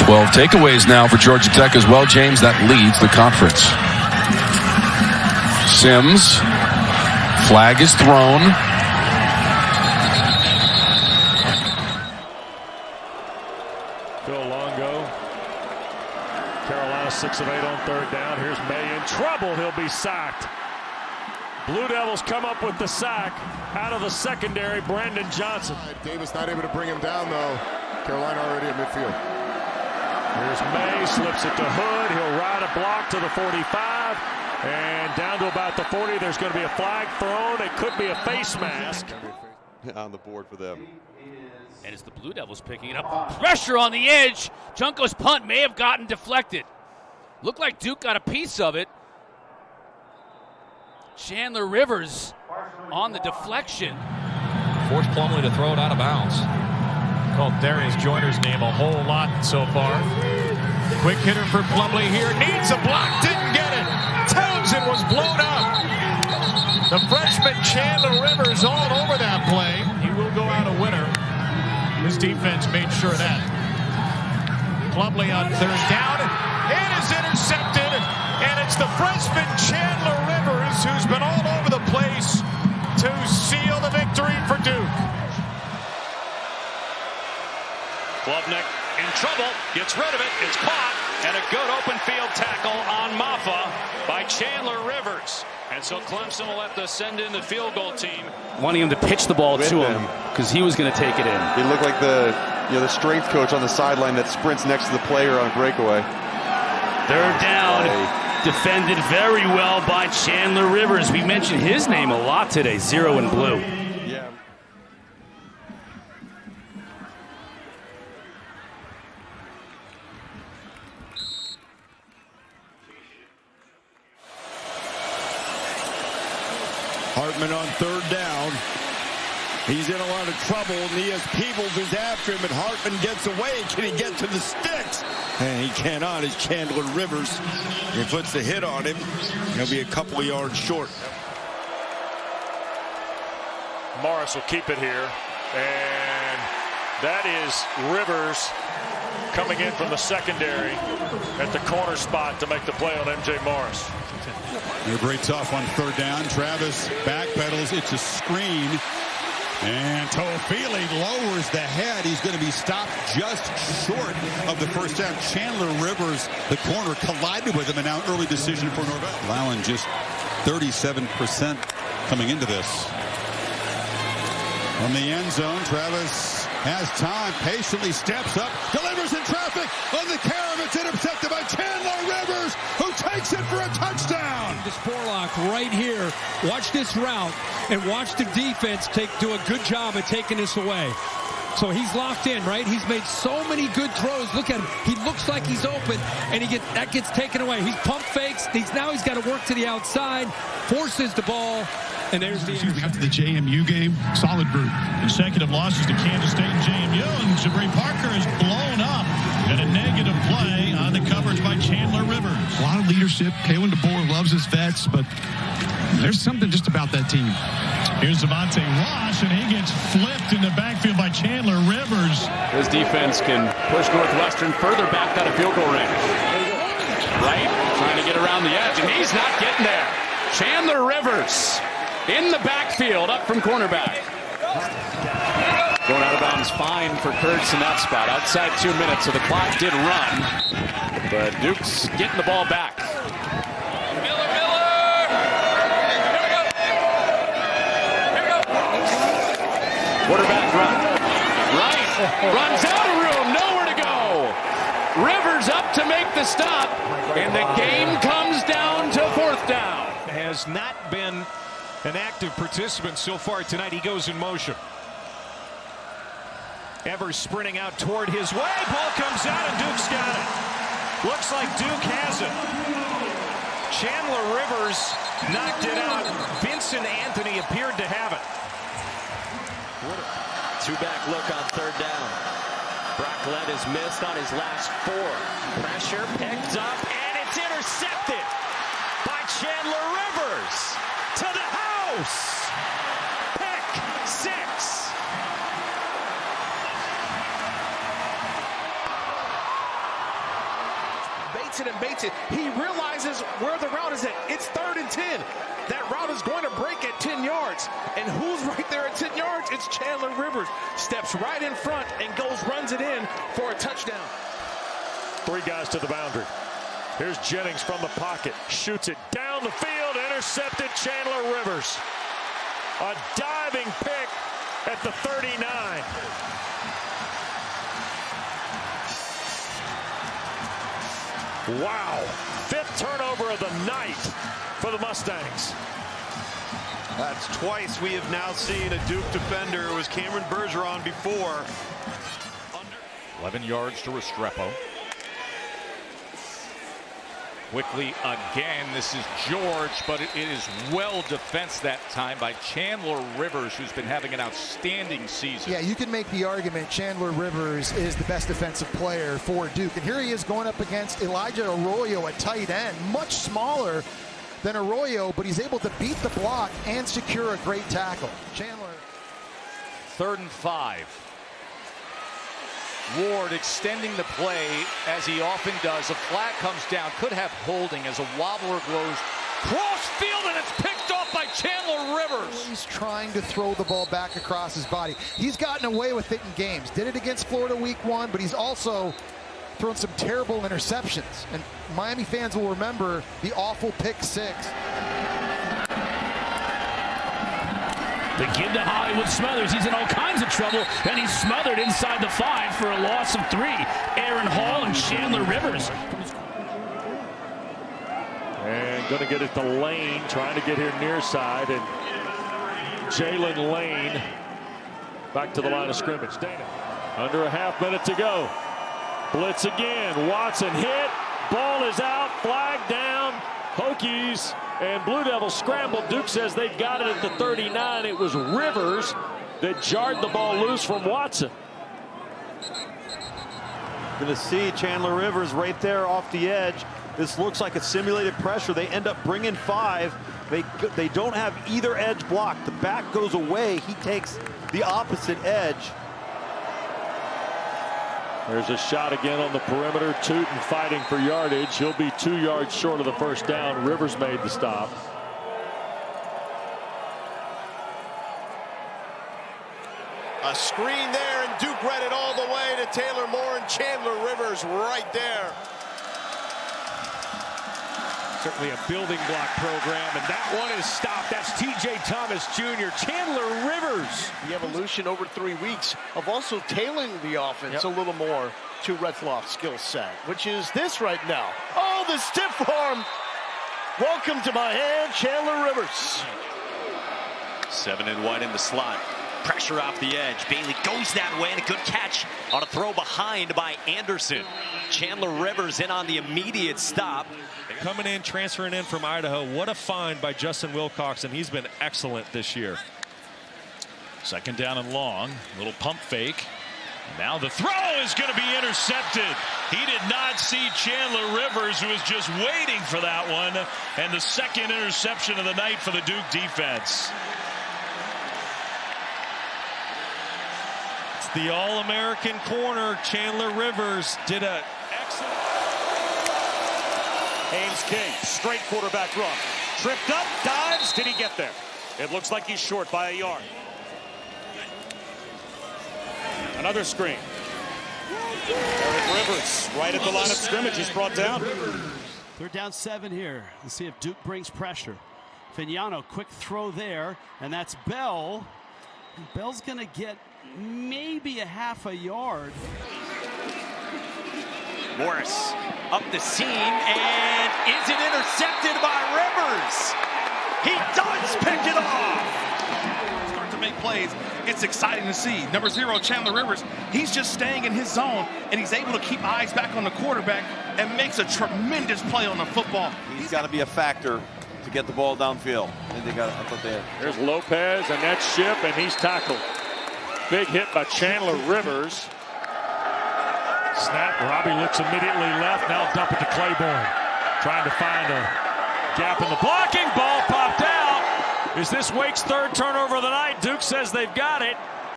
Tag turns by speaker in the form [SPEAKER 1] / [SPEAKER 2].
[SPEAKER 1] 12 takeaways now for Georgia Tech as well, James. That leads the conference. Sims. Flag is thrown.
[SPEAKER 2] Phil Longo. Carolina 6 of 8 on third down. Here's May in trouble. He'll be sacked. Blue Devils come up with the sack out of the secondary. Brandon Johnson.
[SPEAKER 3] Davis not able to bring him down, though. Carolina already at midfield.
[SPEAKER 2] Here's May, slips it to Hood. He'll ride a block to the 45. And down to about the 40. There's going to be a flag thrown. It could be a face mask.
[SPEAKER 4] On the board for them.
[SPEAKER 5] And it's the Blue Devils picking it up. Pressure on the edge. Junko's punt may have gotten deflected. Looked like Duke got a piece of it. Chandler Rivers on the deflection.
[SPEAKER 6] Forced Plumlee to throw it out of bounds.
[SPEAKER 2] Called Darius Joyner's name a whole lot so far. Quick hitter for Plumlee here. Needs a block. Didn't get it. Townsend was blown up. The freshman Chandler Rivers all over that play. He will go out a winner. His defense made sure of that. Plumlee on third down. It is intercepted. And it's the freshman Chandler Rivers who's been all over the place to seal the victory for Duke.
[SPEAKER 7] Klubnik in trouble, gets rid of it, it's caught, and a good open field tackle on Maffa by Chandler Rivers. And so Clemson will have to send in the field goal team.
[SPEAKER 5] Wanting him to pitch the ball to him because he was going to take it in.
[SPEAKER 4] He looked like the strength coach on the sideline that sprints next to the player on a breakaway.
[SPEAKER 5] Third down, defended very well by Chandler Rivers. We mentioned his name a lot today, 0 and blue.
[SPEAKER 4] Yeah.
[SPEAKER 8] Hartman on third down. He's in a lot of trouble. Nias Peebles is after him, and Hartman gets away. Can he get to the sticks? And he cannot as Chandler Rivers. He puts the hit on him. He'll be a couple of yards short.
[SPEAKER 2] Morris will keep it here. And that is Rivers coming in from the secondary at the corner spot to make the play on MJ Morris.
[SPEAKER 9] They're very tough on third down. Travis backpedals. It's a screen. And Toafili lowers the head. He's going to be stopped just short of the first down. Chandler Rivers, the corner, collided with him, and now early decision for Norvell. Allowing just 37% coming into this. From the end zone, Travis has time, patiently steps up, delivers in traffic on the carry. It's intercepted by Chandler Rivers, who takes it for a touchdown.
[SPEAKER 10] The Sporlock right here. Watch this route and watch the defense do a good job of taking this away. So he's locked in, right? He's made so many good throws. Look at him. He looks like he's open, and that gets taken away. He's pump fakes. Now he's got to work to the outside, forces the ball, and there's the
[SPEAKER 9] After the JMU game, solid group.
[SPEAKER 11] Consecutive losses to Kansas State and JMU, and Jabari Parker is blown up. And a negative play on the coverage by Chandler Rivers.
[SPEAKER 9] A lot of leadership. Kalen DeBoer loves his vets, but there's something just about that team.
[SPEAKER 11] Here's Zavante Ross, and he gets flipped in the backfield by Chandler Rivers.
[SPEAKER 5] His defense can push Northwestern further back out of field goal range. Right, trying to get around the edge, and he's not getting there. Chandler Rivers in the backfield, up from cornerback. Going out of bounds, fine for Kurtz in that spot. Outside 2 minutes, so the clock did run. But Duke's getting the ball back. Miller! Here we go! Quarterback run. Right. Runs out of room. Nowhere to go. Rivers up to make the stop. And the game comes down to fourth down.
[SPEAKER 2] Has not been an active participant so far tonight. He goes in motion. Evers sprinting out toward his way. Ball comes out and Duke's got it. Looks like Duke has it. Chandler Rivers knocked it out. Vincent Anthony appeared to have it.
[SPEAKER 12] Two-back look on third down. Brocklet has missed on his last 4. Pressure picked up, and it's intercepted by Chandler Rivers to the house. Pick 6.
[SPEAKER 13] waits it and baits it. He realizes where the route is at. It's 3rd and 10. That route is going to break at 10 yards. And who's right there at 10 yards? It's Chandler Rivers. Steps right in front and runs it in for a touchdown.
[SPEAKER 2] 3 guys to the boundary. Here's Jennings from the pocket. Shoots it down the field. Intercepted Chandler Rivers. A diving pick at the 39. Wow. 5th turnover of the night for the Mustangs.
[SPEAKER 4] That's twice we have now seen a Duke defender. It was Cameron Bergeron before.
[SPEAKER 5] 11 yards to Restrepo. Quickly again, this is George, but it is well defensed that time by Chandler Rivers, who's been having an outstanding season.
[SPEAKER 14] Yeah, you can make the argument Chandler Rivers is the best defensive player for Duke. And here he is going up against Elijah Arroyo at tight end, much smaller than Arroyo, but he's able to beat the block and secure a great tackle. Chandler.
[SPEAKER 5] 3rd and 5. Ward extending the play as he often does. A flag comes down, could have holding as a wobbler goes cross field, and it's picked off by Chandler Rivers.
[SPEAKER 14] He's trying to throw the ball back across his body. He's gotten away with it in games. Did it against Florida week 1, but he's also thrown some terrible interceptions. And Miami fans will remember the awful pick 6.
[SPEAKER 15] The give to Hollywood Smothers. He's in all kinds of trouble, and he's smothered inside the 5 for a loss of 3. Aaron Hall and Chandler Rivers.
[SPEAKER 2] And going to get it to Lane, trying to get here near side, and Jalen Lane back to the line of scrimmage. Dana, under a half minute to go. Blitz again. Watson hit. Ball is out. Flag down. Hokies and Blue Devils scrambled. Duke says they've got it at the 39. It was Rivers that jarred the ball loose from Watson.
[SPEAKER 4] Going to see Chandler Rivers right there off the edge. This looks like a simulated pressure. They end up bringing 5. They don't have either edge blocked. The back goes away. He takes the opposite edge.
[SPEAKER 2] There's a shot again on the perimeter. Tootin fighting for yardage. He'll be 2 yards short of the first down. Rivers made the stop.
[SPEAKER 3] A screen there, and Duke read it all the way to Taylor Moore, and Chandler Rivers right there.
[SPEAKER 2] Certainly a building block program, and that one is stopped. That's T.J. Thomas Jr. Chandler Rivers.
[SPEAKER 13] The evolution over 3 weeks of also tailoring the offense a little more to Retzloff's skill set, which is this right now. Oh, the stiff arm. Welcome to my hand, Chandler Rivers.
[SPEAKER 12] 7 and 1 in the slot. Pressure off the edge. Bailey goes that way, and a good catch on a throw behind by Anderson. Chandler Rivers in on the immediate stop.
[SPEAKER 6] Coming in, transferring in from Idaho. What a find by Justin Wilcox, and he's been excellent this year.
[SPEAKER 11] 2nd down and long. Little pump fake. Now the throw is going to be intercepted. He did not see Chandler Rivers, who was just waiting for that one. And the 2nd interception of the night for the Duke defense.
[SPEAKER 6] It's the All-American corner. Chandler Rivers did an excellent.
[SPEAKER 2] Haynes King, straight quarterback run. Tripped up, dives. Did he get there? It looks like he's short by a yard. Another screen. Eric Rivers right at the line of scrimmage. He's brought down.
[SPEAKER 16] 3rd down 7 here. Let's see if Duke brings pressure. Fignano, quick throw there, and that's Bell. Bell's going to get maybe a half a yard.
[SPEAKER 12] Morris up the seam, and is it intercepted by Rivers? He does pick it off.
[SPEAKER 13] Start to make plays. It's exciting to see. Number 0, Chandler Rivers, he's just staying in his zone, and he's able to keep eyes back on the quarterback and makes a tremendous play on the football.
[SPEAKER 4] He's got to be a factor to get the ball downfield. And I thought they had.
[SPEAKER 2] There's Lopez, and that's Ship, and he's tackled. Big hit by Chandler Rivers. Snap. Robbie looks immediately left. Now dump it to Claiborne. Trying to find a gap in the blocking. Ball popped out. Is this Wake's 3rd turnover of the night? Duke says they've got it.